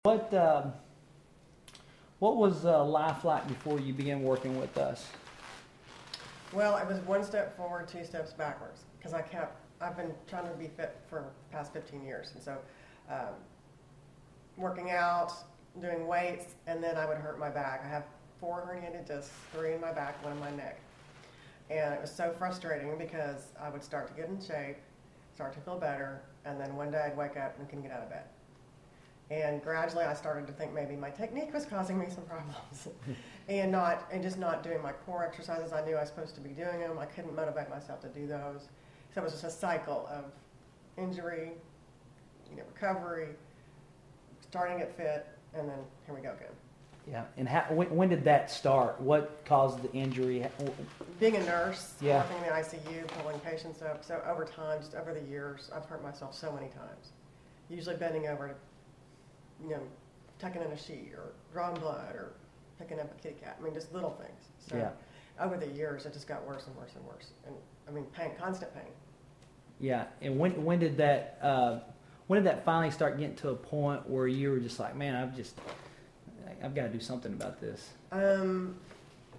What what was life like before you began working with us? Well, it was one step forward, two steps backwards, because I've been trying to be fit for the past 15 years. And so um, working out, doing weights, and then I would hurt my back. I have 4 herniated discs, 3 in my back, 1 in my neck. And it was so frustrating because I would start to get in shape, start to feel better, and then one day I'd wake up and couldn't get out of bed. And gradually I started to think maybe my technique was causing me some problems and just not doing my core exercises. I knew I was supposed to be doing them. I couldn't motivate myself to do those. So it was just a cycle of injury, recovery, starting to get fit, and then here we go again. Yeah, and when did that start? What caused the injury? Being a nurse, Yeah. working in the ICU, pulling patients up, so over time, just over the years, I've hurt myself so many times. Usually bending over to tucking in a sheet or drawing blood or picking up a kitty cat. I mean, just little things. So Yeah. over the years, it just got worse and worse and worse. And I mean, pain, constant pain. Yeah, and when did that finally start getting to a point where you were just like, man, I've got to do something about this?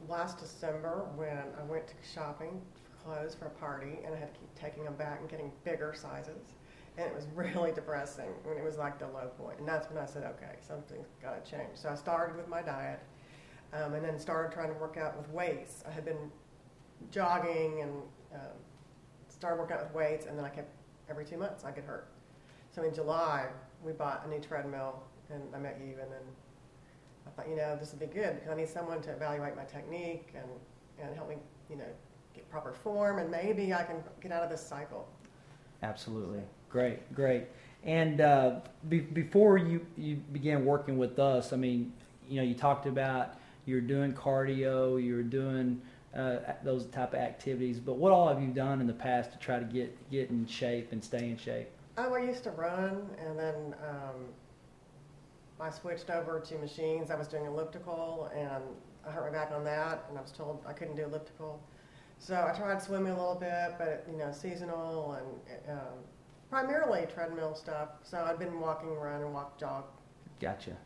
Last December, when I went to shopping for clothes for a party, and I had to keep taking them back and getting bigger sizes. And it was really depressing when it was like the low point. And that's when I said, okay, something's got to change. So I started with my diet and then started trying to work out with weights. I had been jogging and started working out with weights, and then every 2 months I get hurt. So in July, we bought a new treadmill, and I met you, and then I thought, this would be good because I need someone to evaluate my technique and help me, get proper form, and maybe I can get out of this cycle. Absolutely. Great. And before you began working with us, I mean, you talked about you're doing cardio, you're doing those type of activities, but what all have you done in the past to try to get in shape and stay in shape? I used to run, and then I switched over to machines. I was doing elliptical, and I hurt my back on that, and I was told I couldn't do elliptical. So I tried swimming a little bit, but seasonal and primarily treadmill stuff. So I'd been walking, run, and jog. Gotcha.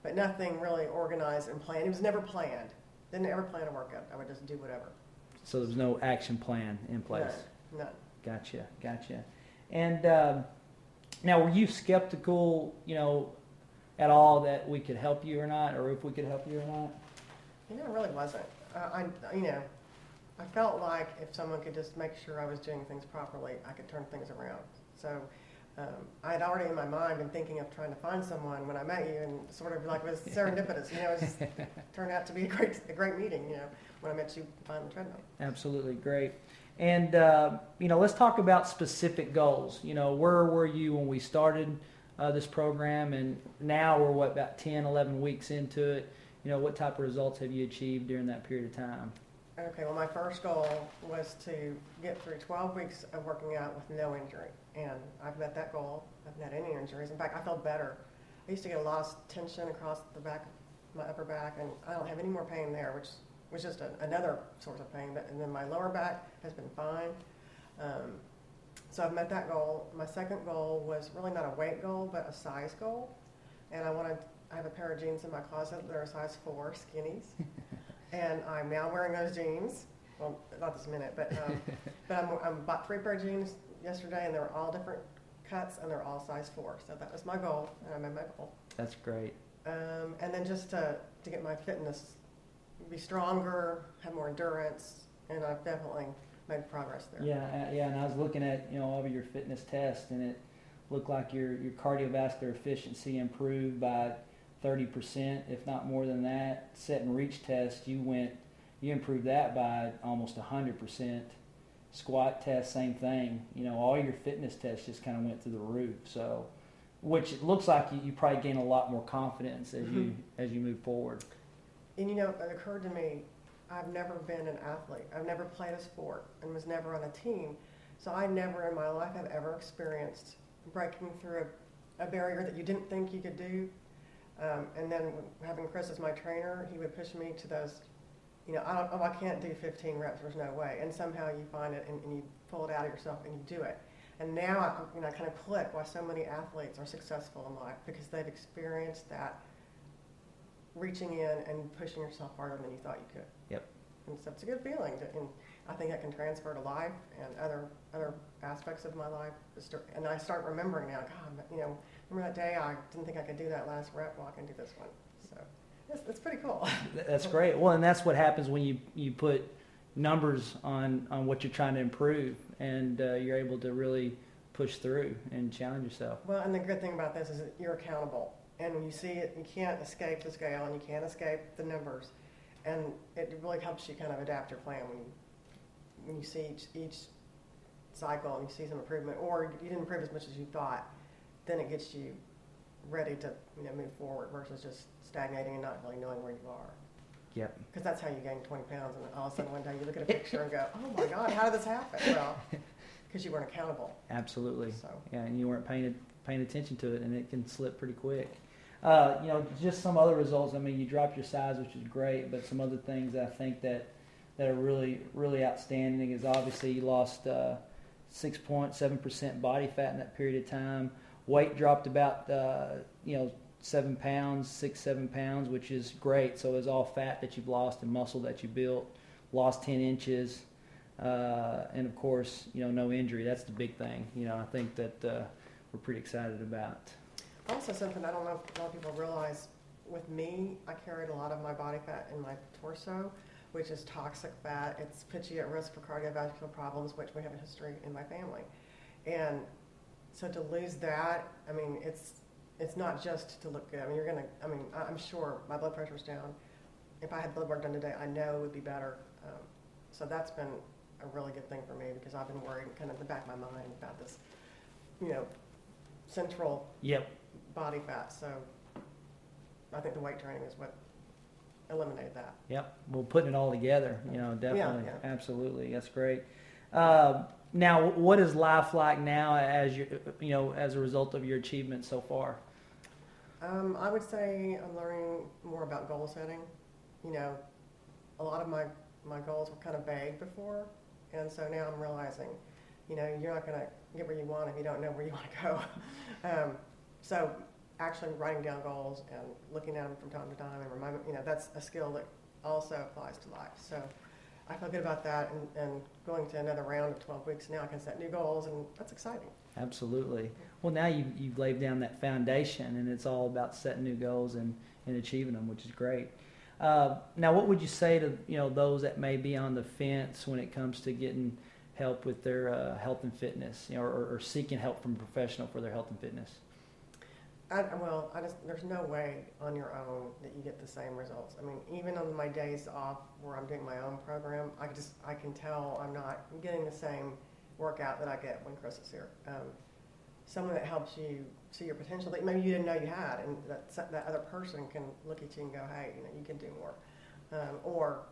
But nothing really organized and planned. It was never planned. Didn't ever plan a workout. I would just do whatever. So there was no action plan in place? None. Gotcha. And now, were you skeptical, at all that we could help you or not, or if we could help you or not? I really wasn't. I felt like if someone could just make sure I was doing things properly, I could turn things around. So I had already in my mind been thinking of trying to find someone when I met you, and sort of like it was serendipitous. It just turned out to be a great meeting. When I met you on the treadmill. Absolutely great. And let's talk about specific goals. Where were you when we started this program, and now we're about 10, 11 weeks into it. What type of results have you achieved during that period of time? Okay, well, my first goal was to get through 12 weeks of working out with no injury, and I've met that goal. I haven't had any injuries. In fact, I felt better. I used to get a lot of tension across the back, my upper back, and I don't have any more pain there, which was just another source of pain. And then my lower back has been fine. So I've met that goal. My second goal was really not a weight goal, but a size goal, and I have a pair of jeans in my closet that are a size 4, skinnies. And I'm now wearing those jeans. Well, not this minute, but I bought 3 pair of jeans yesterday, and they were all different cuts, and they're all size 4. So that was my goal, and I made my goal. That's great. And then just to get my fitness, be stronger, have more endurance, and I've definitely made progress there. Yeah. And I was looking at all of your fitness tests, and it looked like your cardiovascular efficiency improved by 30%, if not more than that. Set and reach test, you improved that by almost 100%. Squat test, same thing. All your fitness tests just kind of went through the roof. So, which it looks like you probably gain a lot more confidence as you move forward. And it occurred to me, I've never been an athlete. I've never played a sport and was never on a team. So I never in my life have ever experienced breaking through a barrier that you didn't think you could do. And then having Chris as my trainer, he would push me to those, I can't do 15 reps, there's no way. And somehow you find it and you pull it out of yourself and you do it. And now I kind of click why so many athletes are successful in life, because they've experienced that reaching in and pushing yourself harder than you thought you could. Yep. And so it's a good feeling, and I think that can transfer to life and other aspects of my life. And I start remembering now, God, remember that day I didn't think I could do that last rep, well, I can do this one. So it's pretty cool. That's great. Well, and that's what happens when you put numbers on what you're trying to improve, and you're able to really push through and challenge yourself. Well, and the good thing about this is that you're accountable. And when you see it, you can't escape the scale and you can't escape the numbers. And it really helps you kind of adapt your plan when you see each cycle and you see some improvement, or you didn't improve as much as you thought, then it gets you ready to move forward versus just stagnating and not really knowing where you are. Yep. Because that's how you gain 20 pounds, and all of a sudden one day you look at a picture and go, oh my God, how did this happen? Well, because you weren't accountable. Absolutely. So. Yeah, and you weren't paying attention to it, and it can slip pretty quick. Just some other results. I mean, you dropped your size, which is great, but some other things I think that are really, really outstanding is obviously you lost 6.7% body fat in that period of time. Weight dropped about 7 pounds, 7 pounds, which is great. So it's all fat that you've lost and muscle that you built. Lost 10 inches, and of course, no injury. That's the big thing. I think that we're pretty excited about. Also, something I don't know if a lot of people realize, with me, I carried a lot of my body fat in my torso, which is toxic fat. It puts you at risk for cardiovascular problems, which we have a history in my family. And so to lose that, I mean, it's not just to look good. I mean, I'm sure my blood pressure's down. If I had blood work done today, I know it would be better. So that's been a really good thing for me, because I've been worried kind of in the back of my mind about this, central body fat. So I think the weight training is what eliminated that. Yep. Well, putting it all together, definitely. Yeah. Absolutely. That's great. Now, what is life like now as as a result of your achievements so far? I would say I'm learning more about goal setting. A lot of my goals were kind of vague before, and so now I'm realizing, you're not going to get where you want if you don't know where you want to go. So actually writing down goals and looking at them from time to time and reminding, that's a skill that also applies to life. So I feel good about that, and going to another round of 12 weeks now, I can set new goals, and that's exciting. Absolutely. Well, now you've laid down that foundation, and it's all about setting new goals and achieving them, which is great. Now, what would you say to those that may be on the fence when it comes to getting help with their health and fitness, or seeking help from a professional for their health and fitness? There's no way on your own that you get the same results. I mean, even on my days off where I'm doing my own program, I can tell I'm not getting the same workout that I get when Chris is here. Someone that helps you see your potential that maybe you didn't know you had, and that other person can look at you and go, hey, you can do more. Or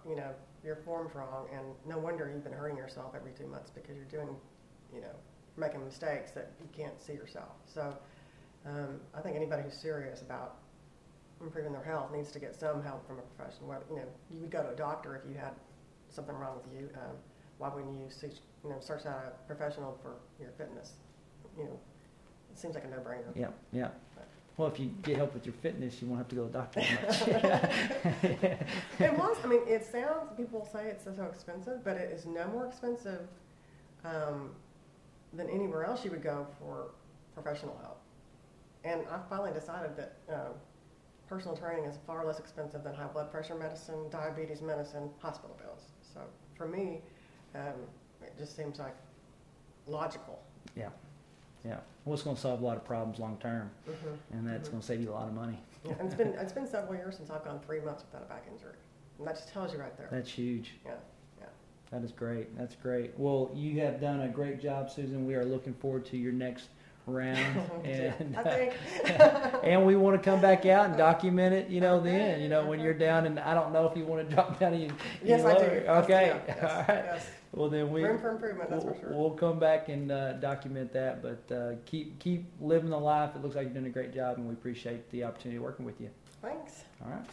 your form's wrong, and no wonder you've been hurting yourself every 2 months because you're doing, making mistakes that you can't see yourself. So I think anybody who's serious about improving their health needs to get some help from a professional. You would go to a doctor if you had something wrong with you. Why wouldn't you search out a professional for your fitness? It seems like a no-brainer. Yeah. Well, if you get help with your fitness, you won't have to go to the doctor as much. And plus, it sounds, people say it's so expensive, but it is no more expensive than anywhere else you would go for professional help. And I finally decided that personal training is far less expensive than high blood pressure medicine, diabetes medicine, hospital bills. So for me, it just seems like logical. Yeah. Well, it's going to solve a lot of problems long term, and that's going to save you a lot of money. Yeah, and it's been several years since I've gone 3 months without a back injury, and that just tells you right there. That's huge. Yeah. That is great. That's great. Well, you have done a great job, Susan. We are looking forward to your next round, and I think. And we want to come back out and document it. Then when you're down, and I don't know if you want to drop down any. Yes, I do. Okay. Yes, all right. Yes. Well, then room for improvement. That's for sure. We'll come back and document that, but keep living the life. It looks like you're doing a great job, and we appreciate the opportunity of working with you. Thanks. All right.